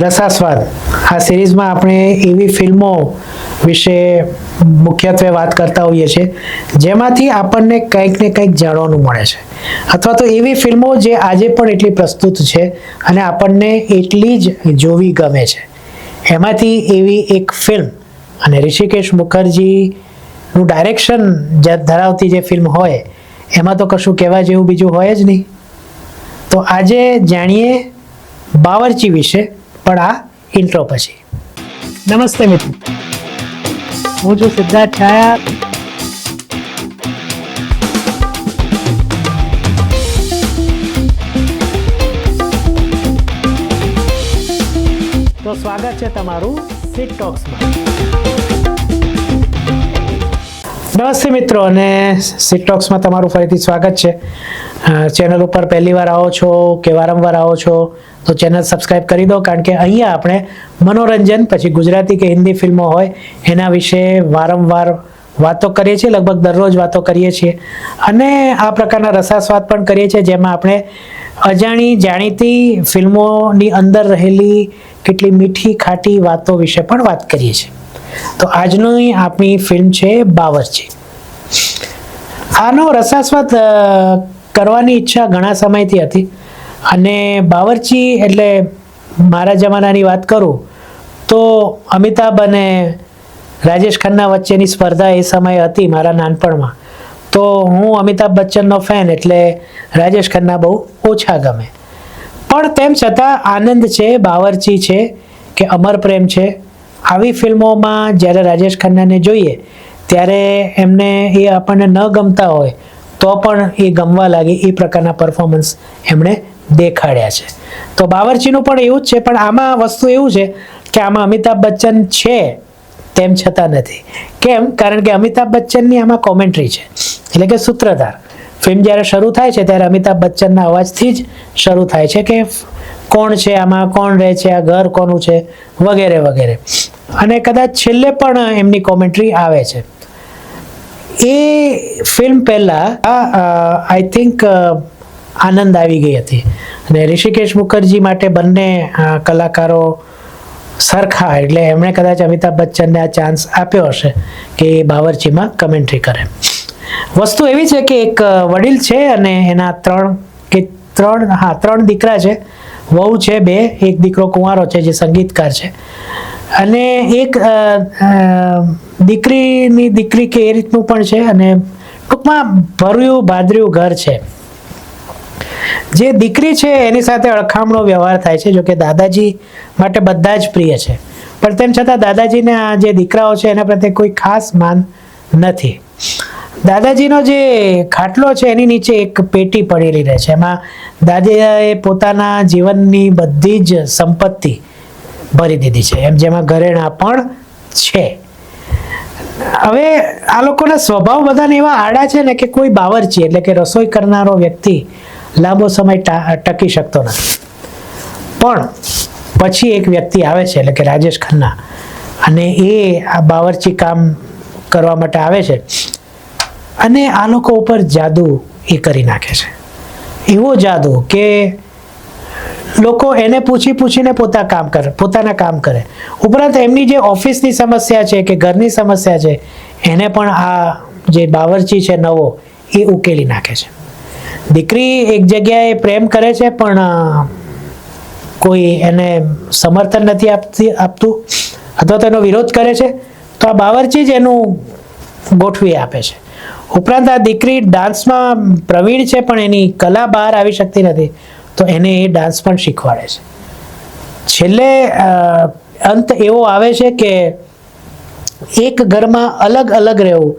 રસાસ્વાદ આ સિરીઝમાં આપણે એવી ફિલ્મો વિશે મુખ્યત્વે વાત કરતા હોઈએ છીએ જેમાંથી આપણને કંઈક ને કંઈક જાણવાનું મળે છે, અથવા તો એવી ફિલ્મો જે આજે પણ એટલી પ્રસ્તુત છે અને આપણને એટલી જ જોવી ગમે છે. એમાંથી એવી એક ફિલ્મ અને ઋષિકેશ મુખર્જીનું ડાયરેક્શન ધરાવતી જે ફિલ્મ હોય એમાં તો કશું કહેવા જેવું બીજું હોય જ નહીં. તો આજે જાણીએ બાવરચી વિશે, પણ આ ઇન્ટ્રો પછી. નમસ્તે મિત્રો, હું છું સિદ્ધાર્થ છાયા. તો સ્વાગત છે તમારું સિટ ટોક્સમાં. નમસ્તે મિત્રો, અને સિટ ટોક્સમાં તમારું ફરીથી સ્વાગત છે. ચેનલ ઉપર પહેલી વાર આવો છો કે વારંવાર આવો છો તો ચેનલ સબસ્ક્રાઈબ કરી દો, કારણ કે અહીંયા આપણે મનોરંજન પછી ગુજરાતી કે હિન્દી ફિલ્મો હોય એના વિશે વારંવાર વાતો કરીએ છીએ, લગભગ દરરોજ વાતો કરીએ છીએ. અને આ પ્રકારના રસાસ્વાદ પણ કરીએ છીએ જેમાં આપણે અજાણી જાણીતી ફિલ્મોની અંદર રહેલી કેટલી મીઠી ખાટી વાતો વિશે પણ વાત કરીએ છીએ. તો આજની આપણી ફિલ્મ છે બાવરચી. આનો રસાસ્વાદ કરવાની ઈચ્છા ઘણા સમયથી હતી, અને બાવરચી એટલે મારા જમાનાની વાત કરું તો અમિતાભ અને રાજેશ ખન્ના વચ્ચેની સ્પર્ધા એ સમયે હતી મારા નાનપણમાં. તો હું અમિતાભ બચ્ચનનો ફેન, એટલે રાજેશ ખન્ના બહુ ઓછા ગમે. પણ તેમ છતાં આનંદ છે, બાવરચી છે કે અમર પ્રેમ છે, આવી ફિલ્મોમાં જ્યારે રાજેશ ખન્નાને જોઈએ ત્યારે એમને એ આપણને ન ગમતા હોય તો પણ એ ગમવા લાગે એ પ્રકારના પરફોર્મન્સ એમણે દેખાડ્યા છે. તો બાવરચીનું પણ એવું જ છે, પણ આમાં વસ્તુ એવું છે કે આમાં અમિતાભ બચ્ચન છે તેમ છતાં નથી. કેમ? કારણ કે અમિતાભ બચ્ચનની આમાં કોમેન્ટ્રી છે, એટલે કે સૂત્રધાર. ફિલ્મ જ્યારે શરૂ થાય છે ત્યારે અમિતાભ બચ્ચનના અવાજથી જ શરૂ થાય છે કે કોણ છે આમાં, કોણ રહે છે, આ ઘર કોનું છે, વગેરે વગેરે. અને કદાચ છેલ્લે પણ એમની કોમેન્ટ્રી આવે છે. એ ફિલ્મ પહેલાં આઈ થિંક આનંદ આવી ગઈ હતી, અને ઋષિકેશ મુખર્જી માટે બંને કલાકારો સરખા, એટલે એમણે કદાચ અમિતાભ બચ્ચનને આ ચાન્સ આપ્યો હશે કે એ બાવરચીમાં કમેન્ટ્રી કરે. વસ્તુ એવી છે કે એક વડીલ છે અને એના ત્રણ દીકરા છે, વહુ છે બે, એક દીકરો કુંવારો છે જે સંગીતકાર છે, અને એક દીકરી કે એ રીતનું પણ છે. અને ટૂંકમાં ભર્યું ભાદર્યું ઘર છે. જે દીકરી છે એની સાથે અળખામણો વ્યવહાર થાય છે, જો કે દાદાજી માટે બધા જ પ્રિય છે, પણ તેમ છતાં દાદાજીને આ જે દીકરાઓ છે એના પ્રત્યે કોઈ ખાસ માન નથી. દાદાજીનો જે ખાટલો છે એની નીચે એક પેટી પડેલી રહે છે, એમાં દાદાએ પોતાના જીવનની બધી જ સંપત્તિ ભરી દીધી છે, એમ જેમાં ઘરેણાં પણ છે. હવે આ લોકોના સ્વભાવ બધાને એવા આડા છે ને કે કોઈ બાવરચી એટલે કે રસોઈ કરનારો વ્યક્તિ લાંબો સમય ટકી શકતો નથી. પણ પછી એક વ્યક્તિ આવે છે એટલે કે રાજેશ ખન્ના, અને એ આ બાવરચી કામ કરવા માટે આવે છે, અને આ લોકો ઉપર જાદુ એ કરી નાખે છે. એવો જાદુ કે લોકો એને પૂછીને પોતાના કામ કરે. ઉપરાંત એમની જે ઓફિસની સમસ્યા છે કે ઘરની સમસ્યા છે એને પણ આ જે બાવરચી છે નવો એ ઉકેલી નાખે છે. દીકરી એક જગ્યાએ પ્રેમ કરે છે પણ કોઈ એને સમર્થન નથી આપતું અથવા તો એનો વિરોધ કરે છે, તો આ બાવરચી જ એનું ગોઠવી આપે છે. ઉપરાંત આ દીકરી ડાન્સમાં પ્રવીણ છે પણ એની કલા બહાર આવી શકતી નથી, તો એને એ ડાન્સ પણ શીખવાડે છે. છેલ્લે અંત એવો આવે છે કે એક ઘરમાં અલગ અલગ રહેવું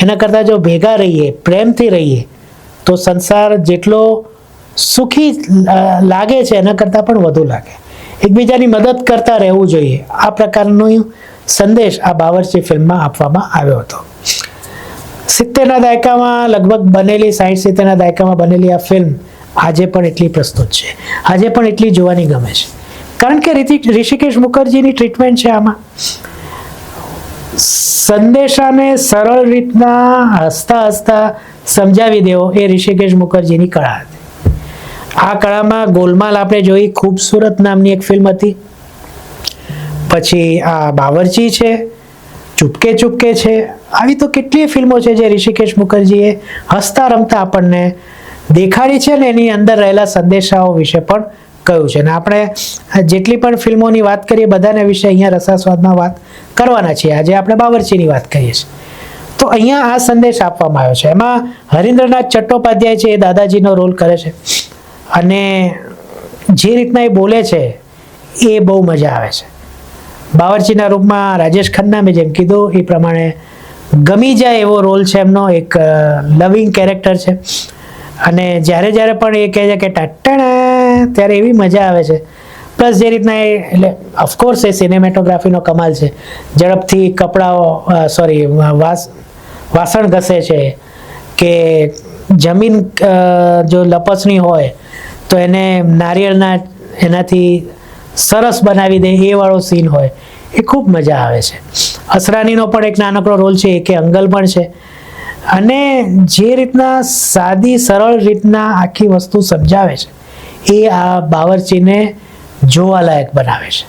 એના કરતાં જો ભેગા રહીએ, પ્રેમથી રહીએ, તો સંસાર જેટલો સુખી લાગે છે એના કરતાં પણ વધુ લાગે. એકબીજાની મદદ કરતા રહેવું જોઈએ, આ પ્રકારનો સંદેશ આ બાવરચી ફિલ્મમાં આપવામાં આવ્યો હતો. 70ના દાયકામાં લગભગ બનેલી, 60-70ના દાયકામાં બનેલી આ ફિલ્મ આજે પણ એટલી પ્રસ્તુત છે, આજે પણ એટલી જોવાની ગમે છે, કારણ કે ઋષિકેશ મુખર્જીની ટ્રીટમેન્ટ છે આમાં. સંદેશાને સરળ રીતના હસતા સમજાવી દેવો એ ઋષિકેશ મુખર્જીની કળા હતી. આ કળામાં ગોલમાલ આપણે જોઈ, ખૂબસૂરત નામની એક ફિલ્મ હતી, પછી આ બાવરચી છે, ચૂપકે ચૂપકે છે, આવી તો કેટલીય ફિલ્મો છે જે ઋષિકેશ મુખર્જીએ હસતા રમતા આપણને દેખાડી છે ને એની અંદર રહેલા સંદેશાઓ વિશે પણ કહ્યું છે. અને આપણે જેટલી પણ ફિલ્મોની વાત કરીએ બધાના વિશે અહીંયા રસાસ્વાદમાં વાત કરવાના છીએ. આજે આપણે બાવરચીની વાત કરીએ છીએ તો અહીંયા આ સંદેશ આપવામાં આવ્યો છે. એમાં હરીન્દ્રનાથ ચટ્ટોપાધ્યાય છે એ દાદાજીનો રોલ કરે છે અને જે રીતના એ બોલે છે એ બહુ મજા આવે છે. બાવરચીના રૂપમાં રાજેશ ખન્ના, મેં જેમ કીધું એ પ્રમાણે ગમી જાય એવો રોલ છે એમનો, એક લવિંગ કેરેક્ટર છે. અને જ્યારે જ્યારે પણ એ કહે છે કે ટાટા, ત્યારે એવી મજા આવે છે. પ્લસ જે રીતના એ, એટલે ઓફકોર્સ એ સિનેમેટોગ્રાફીનો કમાલ છે. ઝડપથી વાસણ ઘસે છે કે જમીન જો લપસણી હોય તો એને નારિયેળના એનાથી સરસ બનાવી દે એ વાળો સીન હોય, એ ખૂબ મજા આવે છે. અસરાનીનો પણ એક નાનકડો રોલ છે, કે અંગલ પણ છે. અને જે રીતના સાદી સરળ રીતના આખી વસ્તુ સમજાવે છે એ આ બાવરચીને જોવાલાયક બનાવે છે.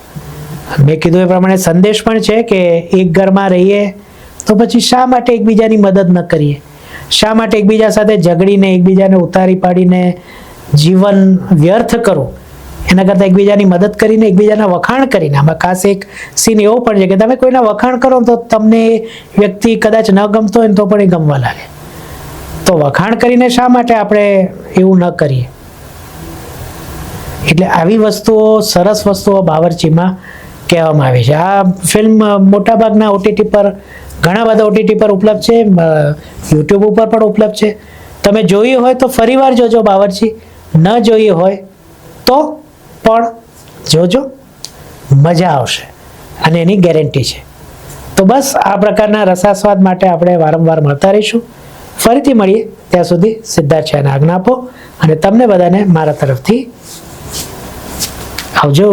મેં કીધું એ પ્રમાણે સંદેશ પણ છે કે એક ઘરમાં રહીએ તો પછી શા માટે એકબીજાની મદદ ન કરીએ, શા માટે એકબીજા સાથે ઝઘડીને એકબીજાને ઉતારી પાડીને જીવન વ્યર્થ કરવું, એના કરતાં એકબીજાની મદદ કરીને, એકબીજાના વખાણ કરીને. આમાં ખાસ એક સીન એવો પણ છે કે તમે કોઈના વખાણ કરો તો તમને એ વ્યક્તિ કદાચ ન ગમતો હોય તો પણ એ ગમવા લાગે. તો વખાણ કરીને શા માટે આપણે એવું ન કરીએ? એટલે આવી વસ્તુઓ, સરસ વસ્તુઓ બાવરચીમાં કહેવામાં આવી છે. આ ફિલ્મ મોટાભાગના ઓટીટી પર, ઘણા બધા ઓટીટી પર ઉપલબ્ધ છે, યુટ્યુબ ઉપર પણ ઉપલબ્ધ છે. તમે જોઈ હોય તો ફરીવાર જોજો બાવરચી, ન જોઈ હોય તો પણ જોજો, મજા આવશે અને એની ગેરંટી છે. તો બસ આ પ્રકારના રસાસ્વાદ માટે આપણે વારંવાર મળતા રહીશું. ફરીથી મળીએ, ત્યાં સુધી સિદ્ધાર્થ છે અને આજ્ઞા આપો. અને તમને બધાને મારા તરફથી આવજો.